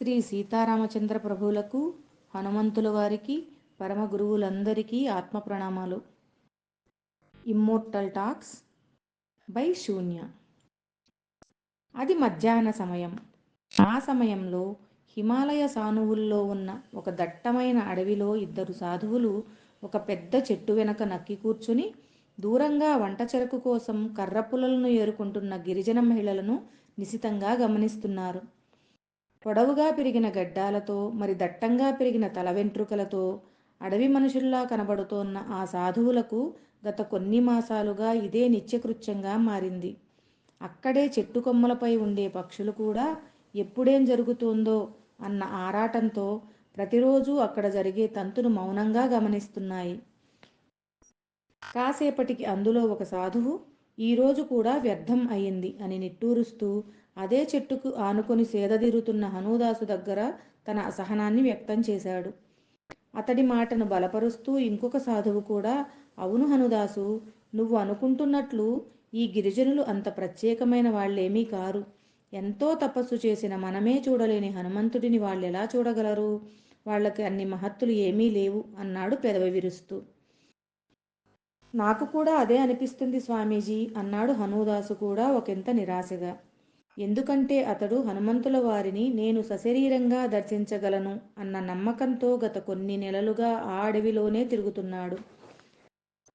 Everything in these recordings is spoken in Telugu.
శ్రీ సీతారామచంద్ర ప్రభువులకు, హనుమంతుల వారికి, పరమ గురువులందరికీ ఆత్మ ప్రణామాలు. ఇమ్మోర్టల్ టాక్స్ బై శూన్య. అది మధ్యాహ్న సమయం. ఆ సమయంలో హిమాలయ సానువుల్లో ఉన్న ఒక దట్టమైన అడవిలో ఇద్దరు సాధువులు ఒక పెద్ద చెట్టు వెనక నక్కి కూర్చుని దూరంగా వంట చెరకు కోసం కర్రపుల్లలను ఏరుకుంటున్న గిరిజన మహిళలను నిశితంగా గమనిస్తున్నారు. పొడవుగా పెరిగిన గడ్డాలతో, మరి దట్టంగా పెరిగిన తల వెంట్రుకలతో అడవి మనుషుల్లా కనబడుతోన్న ఆ సాధువులకు గత కొన్ని మాసాలుగా ఇదే నిత్యకృత్యంగా మారింది. అక్కడే చెట్టు కొమ్మలపై ఉండే పక్షులు కూడా ఎప్పుడేం జరుగుతుందో అన్న ఆరాటంతో ప్రతిరోజు అక్కడ జరిగే తంతును మౌనంగా గమనిస్తున్నాయి. కాసేపటికి అందులో ఒక సాధువు ఈరోజు కూడా వ్యర్థం అయింది అని నిట్టూరుస్తూ అదే చెట్టుకు ఆనుకొని సేదతీరుతున్న హనుదాసు దగ్గర తన అసహనాన్ని వ్యక్తం చేశాడు. అతడి మాటను బలపరుస్తూ ఇంకొక సాధువు కూడా, అవును హనుదాసు, నువ్వు అనుకుంటున్నట్లు ఈ గిరిజనులు అంత ప్రత్యేకమైన వాళ్ళేమీ కారు. ఎంతో తపస్సు చేసిన మనమే చూడలేని హనుమంతుడిని వాళ్ళెలా చూడగలరు? వాళ్ళకి అన్ని మహత్తులు ఏమీ లేవు అన్నాడు పెదవి విరుస్తూ. నాకు కూడా అదే అనిపిస్తుంది స్వామీజీ అన్నాడు హనుదాసు కూడా ఒకంత నిరాశగా. ఎందుకంటే అతడు హనుమంతుల వారిని నేను సశరీరంగా దర్శించగలను అన్న నమ్మకంతో గత కొన్ని నెలలుగా ఆ అడవిలోనే తిరుగుతున్నాడు.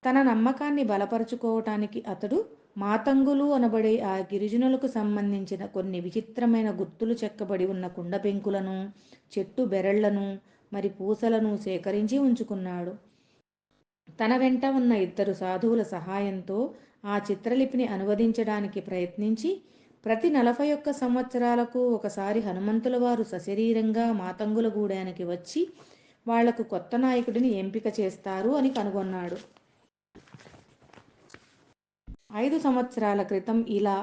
తన నమ్మకాన్ని బలపరుచుకోవటానికి అతడు మాతంగులు అనబడే ఆ గిరిజనులకు సంబంధించిన కొన్ని విచిత్రమైన గుర్తులు చెక్కబడి ఉన్న కుండ పెంకులను, చెట్టు బెరళ్లను, మరి పూసలను సేకరించి ఉంచుకున్నాడు. తన వెంట ఉన్న ఇద్దరు సాధువుల సహాయంతో ఆ చిత్రలిపిని అనువదించడానికి ప్రయత్నించి ప్రతి 41 సంవత్సరాలకు ఒకసారి హనుమంతుల వారు సశరీరంగా మాతంగుల గూడానికి వచ్చి వాళ్లకు కొత్త నాయకుడిని ఎంపిక చేస్తారు అని కనుగొన్నాడు. 5 సంవత్సరాల క్రితం ఇలా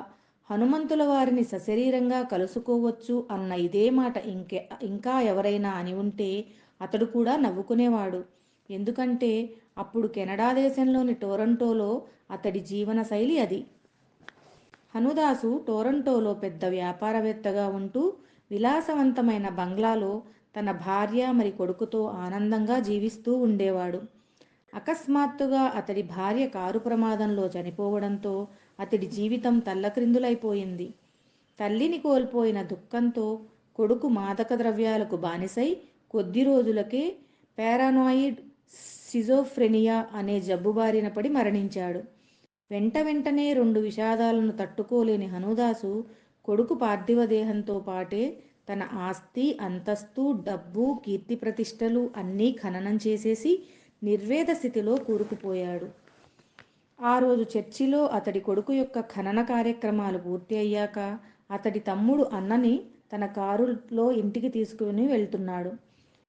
హనుమంతుల వారిని సశరీరంగా కలుసుకోవచ్చు అన్న ఇదే మాట ఇంకా ఎవరైనా అని ఉంటే అతడు కూడా నవ్వుకునేవాడు. ఎందుకంటే అప్పుడు కెనడా దేశంలోని టొరంటోలో అతడి జీవన శైలి అది. హనుదాసు టొరంటోలో పెద్ద వ్యాపారవేత్తగా ఉంటూ విలాసవంతమైన బంగ్లాలో తన భార్య మరి కొడుకుతో ఆనందంగా జీవిస్తూ ఉండేవాడు. అకస్మాత్తుగా అతడి భార్య కారు ప్రమాదంలో చనిపోవడంతో అతడి జీవితం తల్లక్రిందులైపోయింది. తల్లిని కోల్పోయిన దుఃఖంతో కొడుకు మాదక ద్రవ్యాలకు బానిసై కొద్ది రోజులకే పారానాయిడ్ స్కిజోఫ్రెనియా అనే జబ్బు బారిన పడి మరణించాడు. వెంటనే 2 విషాదాలను తట్టుకోలేని హనుదాసు కొడుకు పార్థివ దేహంతో పాటే తన ఆస్తి, అంతస్తు, డబ్బు, కీర్తి ప్రతిష్టలు అన్నీ ఖననం చేసేసి నిర్వేద స్థితిలో కూరుకుపోయాడు. ఆ రోజు చర్చిలో అతడి కొడుకు యొక్క ఖనన కార్యక్రమాలు పూర్తి అయ్యాక అతడి తమ్ముడు అన్నని తన కారులో ఇంటికి తీసుకుని వెళ్తున్నాడు.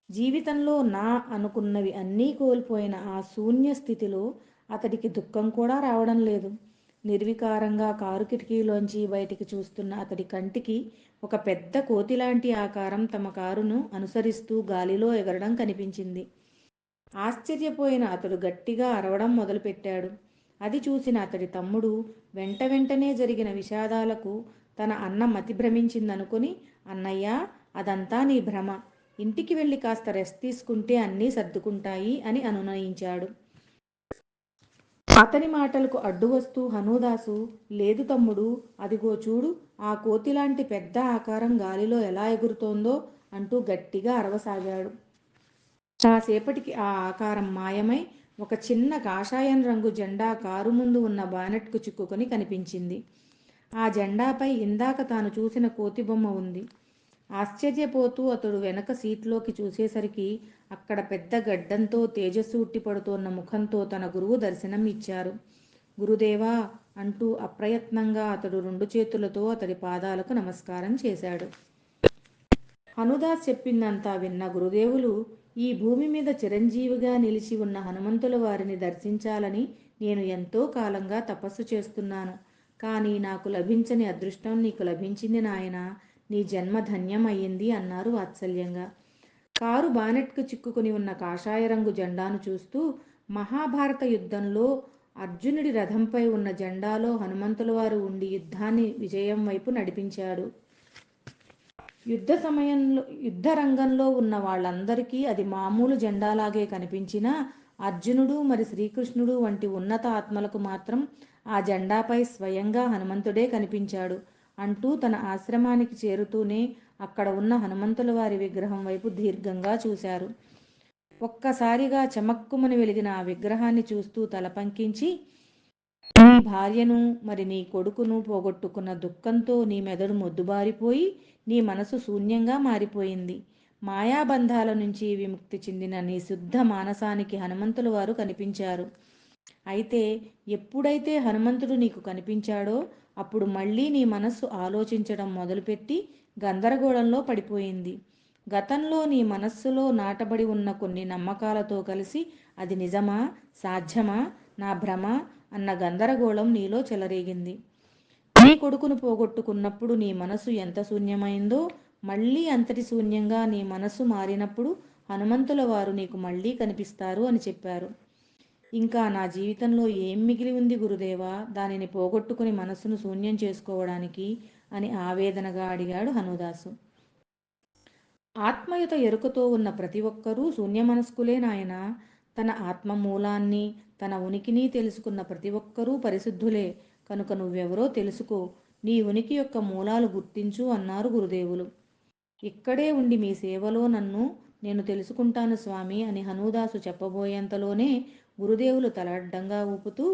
జీవితంలో నా అనుకున్నవి అన్నీ కోల్పోయిన ఆ శూన్య స్థితిలో అతడికి దుఃఖం కూడా రావడం లేదు. నిర్వికారంగా కారు కిటికీలోంచి బయటికి చూస్తున్న అతడి కంటికి ఒక పెద్ద కోతిలాంటి ఆకారం తమ కారును అనుసరిస్తూ గాలిలో ఎగరడం కనిపించింది. ఆశ్చర్యపోయిన అతడు గట్టిగా అరవడం మొదలుపెట్టాడు. అది చూసిన అతడి తమ్ముడు వెంటనే జరిగిన విషాదాలకు తన అన్న మతి భ్రమించిందనుకుని, అన్నయ్య, అదంతా నీ భ్రమ, ఇంటికి వెళ్ళి కాస్త రెస్ట్ తీసుకుంటే అన్నీ సర్దుకుంటాయి అని అనునయించాడు. అతని మాటలకు అడ్డు వస్తూ హనుదాసు, లేదు తమ్ముడు, అదిగో చూడు, ఆ కోతిలాంటి పెద్ద ఆకారం గాలిలో ఎలా ఎగురుతోందో అంటూ గట్టిగా అరవసాగాడు. కాసేపటికి ఆ ఆకారం మాయమై ఒక చిన్న కాషాయం రంగు జెండా కారు ముందు ఉన్న బానెట్కు చిక్కుకొని కనిపించింది. ఆ జెండాపై ఇందాక తాను చూసిన కోతి బొమ్మ ఉంది. ఆశ్చర్యపోతూ అతడు వెనక సీట్లోకి చూసేసరికి అక్కడ పెద్ద గడ్డంతో తేజస్సు ఉట్టిపడుతోన్న ముఖంతో తన గురువు దర్శనం ఇచ్చారు. గురుదేవా అంటూ అప్రయత్నంగా అతడు 2 చేతులతో అతడి పాదాలకు నమస్కారం చేశాడు. హనుదాస్ చెప్పిందంతా విన్న గురుదేవులు, ఈ భూమి మీద చిరంజీవిగా నిలిచి ఉన్న హనుమంతుల వారిని దర్శించాలని నేను ఎంతో కాలంగా తపస్సు చేస్తున్నాను. కానీ నాకు లభించని అదృష్టం నీకు లభించింది నాయనా, నీ జన్మ ధన్యం అయ్యింది అన్నారు వాత్సల్యంగా. కారు బానెట్కు చిక్కుకుని ఉన్న కాషాయ రంగు జెండాను చూస్తూ, మహాభారత యుద్ధంలో అర్జునుడి రథంపై ఉన్న జెండాలో హనుమంతుల వారు ఉండి యుద్ధాన్ని విజయం వైపు నడిపించాడు. యుద్ధ రంగంలో ఉన్న వాళ్ళందరికీ అది మామూలు జెండాలాగే కనిపించినా అర్జునుడు మరి శ్రీకృష్ణుడు వంటి ఉన్నత ఆత్మలకు మాత్రం ఆ జెండాపై స్వయంగా హనుమంతుడే కనిపించాడు అంటూ తన ఆశ్రమానికి చేరుతూనే అక్కడ ఉన్న హనుమంతుల వారి విగ్రహం వైపు దీర్ఘంగా చూశారు. ఒక్కసారిగా చమక్కుమని వెలిగిన ఆ విగ్రహాన్ని చూస్తూ తల పంకించి, నీ భార్యను మరి నీ కొడుకును పోగొట్టుకున్న దుఃఖంతో నీ మెదడు మొద్దుబారిపోయి నీ మనసు శూన్యంగా మారిపోయింది. మాయాబంధాల నుంచి విముక్తి చెందిన నీ శుద్ధ మానసానికి హనుమంతుల వారు కనిపించారు. అయితే ఎప్పుడైతే హనుమంతుడు నీకు కనిపించాడో అప్పుడు మళ్ళీ నీ మనస్సు ఆలోచించడం మొదలుపెట్టి గందరగోళంలో పడిపోయింది. గతంలో నీ మనస్సులో నాటబడి ఉన్న కొన్ని నమ్మకాలతో కలిసి అది నిజమా, సాధ్యమా, నా భ్రమ అన్న గందరగోళం నీలో చెలరేగింది. నీ కొడుకును పోగొట్టుకున్నప్పుడు నీ మనసు ఎంత శూన్యమైందో మళ్ళీ అంతటి శూన్యంగా నీ మనసు మారినప్పుడు హనుమంతుల వారు నీకు మళ్ళీ కనిపిస్తారు అని చెప్పారు. ఇంకా నా జీవితంలో ఏం మిగిలి ఉంది గురుదేవా, దానిని పోగొట్టుకుని మనస్సును శూన్యం చేసుకోవడానికి అని ఆవేదనగా అడిగాడు హనుదాసు. ఆత్మయుత ఎరుకతో ఉన్న ప్రతి ఒక్కరూ శూన్యమనస్కులే నాయనా. తన ఆత్మ మూలాన్ని, తన ఉనికిని తెలుసుకున్న ప్రతి ఒక్కరూ పరిశుద్ధులే. కనుక నువ్వెవరో తెలుసుకో, నీ ఉనికి యొక్క మూలాలు గుర్తించు అన్నారు గురుదేవులు. ఇక్కడే ఉండి మీ సేవలో నన్ను నేను తెలుసుకుంటాను స్వామి అని హనుదాసు చెప్పబోయేంతలోనే గురుదేవులు తలడ్డంగా ఊపుతూ,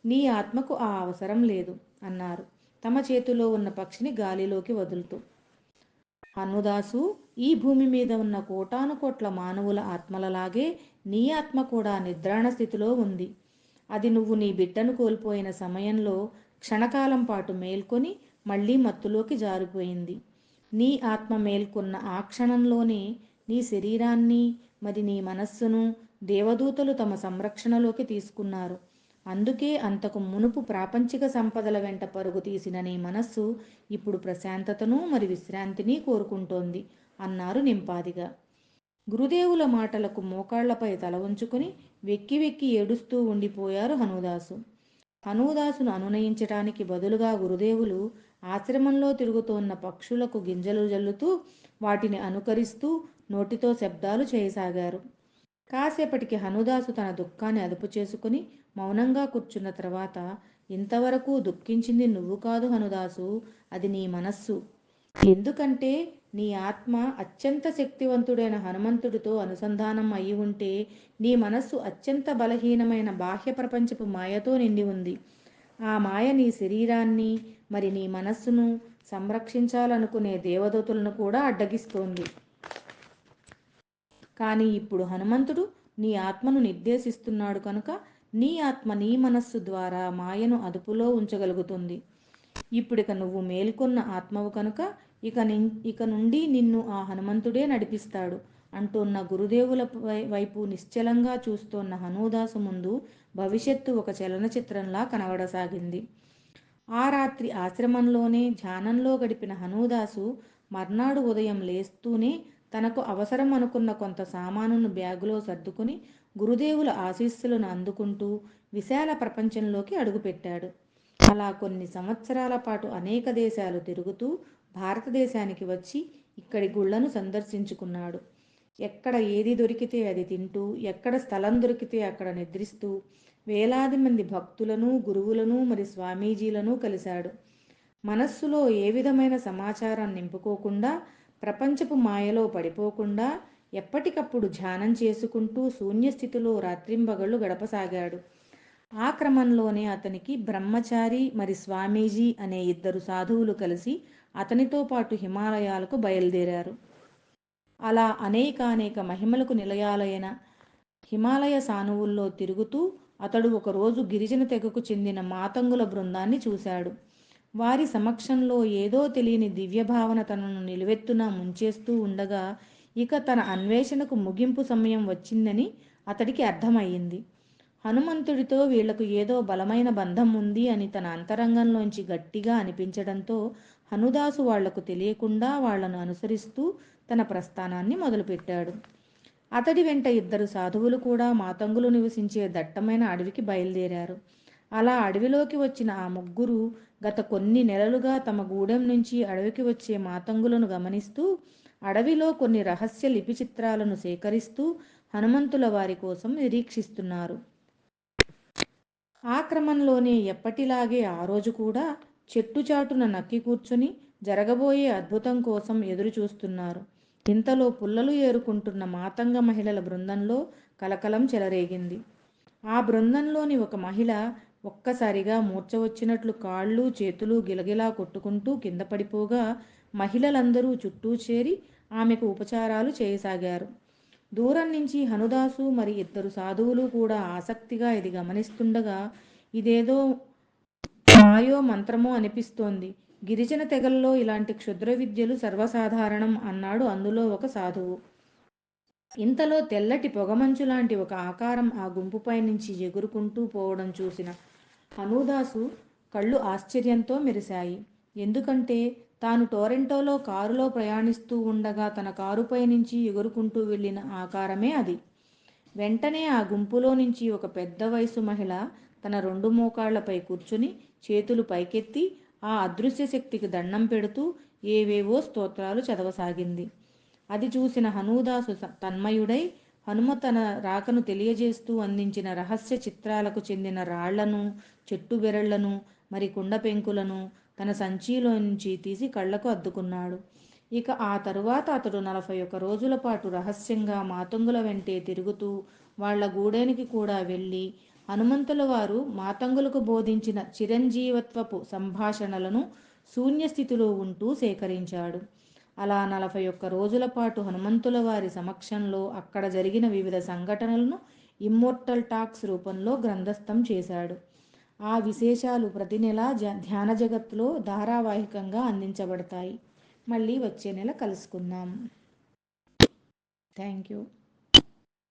నీ ఆత్మకు ఆ అవసరం లేదు అన్నారు, తమ చేతిలో ఉన్న పక్షిని గాలిలోకి వదులుతూ. హనుదాసు, ఈ భూమి మీద ఉన్న కోటాను కోట్ల మానవుల ఆత్మలలాగే నీ ఆత్మ కూడా నిద్రాణ స్థితిలో ఉంది. అది నువ్వు నీ బిడ్డను కోల్పోయిన సమయంలో క్షణకాలం పాటు మేల్కొని మళ్ళీ మత్తులోకి జారిపోయింది. నీ ఆత్మ మేల్కొన్న ఆ క్షణంలోనే నీ శరీరాన్ని మరి నీ మనస్సును దేవదూతలు తమ సంరక్షణలోకి తీసుకున్నారు. అందుకే అంతకు మునుపు ప్రాపంచిక సంపదల వెంట పరుగు తీసిన నీ మనస్సు ఇప్పుడు ప్రశాంతతను మరి విశ్రాంతిని కోరుకుంటోంది అన్నారు నింపాదిగా. గురుదేవుల మాటలకు మోకాళ్లపై తల ఉంచుకుని వెక్కి వెక్కి ఏడుస్తూ ఉండిపోయారు హనుదాసు. హనుదాసును అనునయించటానికి బదులుగా గురుదేవులు ఆశ్రమంలో తిరుగుతోన్న పక్షులకు గింజలు జల్లుతూ వాటిని అనుకరిస్తూ నోటితో శబ్దాలు చేయసాగారు. కాసేపటికి హనుదాసు తన దుఃఖాన్ని అదుపు చేసుకుని మౌనంగా కూర్చున్న తర్వాత, ఇంతవరకు దుఃఖించింది నువ్వు కాదు హనుదాసు, అది నీ మనస్సు. ఎందుకంటే నీ ఆత్మ అత్యంత శక్తివంతుడైన హనుమంతుడితో అనుసంధానం అయి ఉంటే నీ మనస్సు అత్యంత బలహీనమైన బాహ్య ప్రపంచపు మాయతో నిండి ఉంది. ఆ మాయ నీ శరీరాన్ని మరి నీ మనస్సును సంరక్షించాలనుకునే దేవదూతలను కూడా అడ్డగిస్తోంది. కానీ ఇప్పుడు హనుమంతుడు నీ ఆత్మను నిర్దేశిస్తున్నాడు కనుక నీ ఆత్మ నీ మనస్సు ద్వారా మాయను అదుపులో ఉంచగలుగుతుంది. ఇప్పుడిక నువ్వు మేల్కొన్న ఆత్మవు కనుక ఇక నుండి నిన్ను ఆ హనుమంతుడే నడిపిస్తాడు అంటున్న గురుదేవుల వైపు నిశ్చలంగా చూస్తోన్న హనుదాసు ముందు భవిష్యత్తు ఒక చలనచిత్రంలా కనబడసాగింది. ఆ రాత్రి ఆశ్రమంలోనే ధ్యానంలో గడిపిన హనుదాసు మర్నాడు ఉదయం లేస్తూనే తనకు అవసరం అనుకున్న కొంత సామానును బ్యాగులో సర్దుకుని గురుదేవుల ఆశీస్సులను అందుకుంటూ విశాల ప్రపంచంలోకి అడుగుపెట్టాడు. అలా కొన్ని సంవత్సరాల పాటు అనేక దేశాలు తిరుగుతూ భారతదేశానికి వచ్చి ఇక్కడి గుళ్లను సందర్శించుకున్నాడు. ఎక్కడ ఏది దొరికితే అది తింటూ, ఎక్కడ స్థలం దొరికితే అక్కడ నిద్రిస్తూ వేలాది మంది భక్తులను, గురువులను మరి స్వామీజీలను కలిశాడు. మనస్సులో ఏ విధమైన సమాచారం నింపుకోకుండా, ప్రపంచపు మాయలో పడిపోకుండా ఎప్పటికప్పుడు ధ్యానం చేసుకుంటూ శూన్యస్థితిలో రాత్రింబగళ్ళు గడపసాగాడు. ఆ క్రమంలోనే అతనికి బ్రహ్మచారి మరి స్వామీజీ అనే ఇద్దరు సాధువులు కలిసి అతనితో పాటు హిమాలయాలకు బయలుదేరారు. అలా అనేక మహిమలకు నిలయాలైన హిమాలయ సానువుల్లో తిరుగుతూ అతడు ఒకరోజు గిరిజన తెగకు చెందిన మాతంగుల బృందాన్ని చూశాడు. వారి సమక్షంలో ఏదో తెలియని దివ్యభావన తనను నిలువెత్తున ముంచేస్తూ ఉండగా ఇక తన అన్వేషణకు ముగింపు సమయం వచ్చిందని అతడికి అర్థమయ్యింది. హనుమంతుడితో వీళ్లకు ఏదో బలమైన బంధం ఉంది అని తన అంతరంగంలోంచి గట్టిగా అనిపించడంతో హనుదాసు వాళ్లకు తెలియకుండా వాళ్లను అనుసరిస్తూ తన ప్రస్థానాన్ని మొదలుపెట్టాడు. అతడి వెంట ఇద్దరు సాధువులు కూడా మాతంగులు నివసించే దట్టమైన అడవికి బయలుదేరారు. అలా అడవిలోకి వచ్చిన ఆ ముగ్గురు గత కొన్ని నెలలుగా తమ గూడెం నుంచి అడవికి వచ్చే మాతంగులను గమనిస్తూ అడవిలో కొన్ని రహస్య లిపి చిత్రాలను సేకరిస్తూ హనుమంతుల వారి కోసం నిరీక్షిస్తున్నారు. ఆ క్రమంలోనే ఎప్పటిలాగే ఆ రోజు కూడా చెట్టు చాటున నక్కి కూర్చుని జరగబోయే అద్భుతం కోసం ఎదురు చూస్తున్నారు. ఇంతలో పుల్లలు ఏరుకుంటున్న మాతంగ మహిళల బృందంలో కలకలం చెలరేగింది. ఆ బృందంలోని ఒక మహిళ ఒక్కసారిగా మూర్ఛ వచ్చినట్లు కాళ్ళు చేతులు గిలగిలా కొట్టుకుంటూ కింద పడిపోగా మహిళలందరూ చుట్టూ చేరి ఆమెకు ఉపచారాలు చేయసాగారు. దూరం నుంచి హనుదాసు మరి ఇద్దరు సాధువులు కూడా ఆసక్తిగా ఇది గమనిస్తుండగా ఇదేదో మాయో మంత్రమో అనిపిస్తోంది. గిరిజన తెగల్లో ఇలాంటి క్షుద్ర విద్యలు సర్వసాధారణం అన్నాడు అందులో ఒక సాధువు. ఇంతలో తెల్లటి పొగమంచు లాంటి ఒక ఆకారం ఆ గుంపుపై నుంచి ఎగురుకుంటూ పోవడం చూసిన హనుదాసు కళ్ళు ఆశ్చర్యంతో మెరిశాయి. ఎందుకంటే తాను టొరంటోలో కారులో ప్రయాణిస్తూ ఉండగా తన కారుపై నుంచి ఎగురుకుంటూ వెళ్ళిన ఆకారమే అది. వెంటనే ఆ గుంపులో నుంచి ఒక పెద్ద వయసు మహిళ తన రెండు మోకాళ్లపై కూర్చుని చేతులు పైకెత్తి ఆ అదృశ్య శక్తికి దండం పెడుతూ ఏవేవో స్తోత్రాలు చదవసాగింది. అది చూసిన హనుదాసు తన్మయుడై హనుమ తన రాకను తెలియజేస్తూ అందించిన రహస్య చిత్రాలకు చెందిన రాళ్లను, చెట్టు బెరళ్లను, మరి కుండ పెంకులను తన సంచిలోంచి తీసి కళ్లకు అద్దుకున్నాడు. ఇక ఆ తరువాత అతడు 41 రోజుల పాటు రహస్యంగా మాతంగుల వెంటే తిరుగుతూ వాళ్ల గూడెనికి కూడా వెళ్ళి హనుమంతుల వారు మాతంగులకు బోధించిన చిరంజీవత్వపు సంభాషణలను శూన్యస్థితిలో ఉంటూ సేకరించాడు. అలా 41 రోజుల పాటు హనుమంతుల వారి సమక్షంలో అక్కడ జరిగిన వివిధ సంఘటనలను ఇమ్మోర్టల్ టాక్స్ రూపంలో గ్రంథస్థం చేశాడు. ఆ విశేషాలు ప్రతి నెల ధ్యాన జగత్తులో ధారావాహికంగా అందించబడతాయి. మళ్ళీ వచ్చే నెల కలుసుకుందాం. Thank you.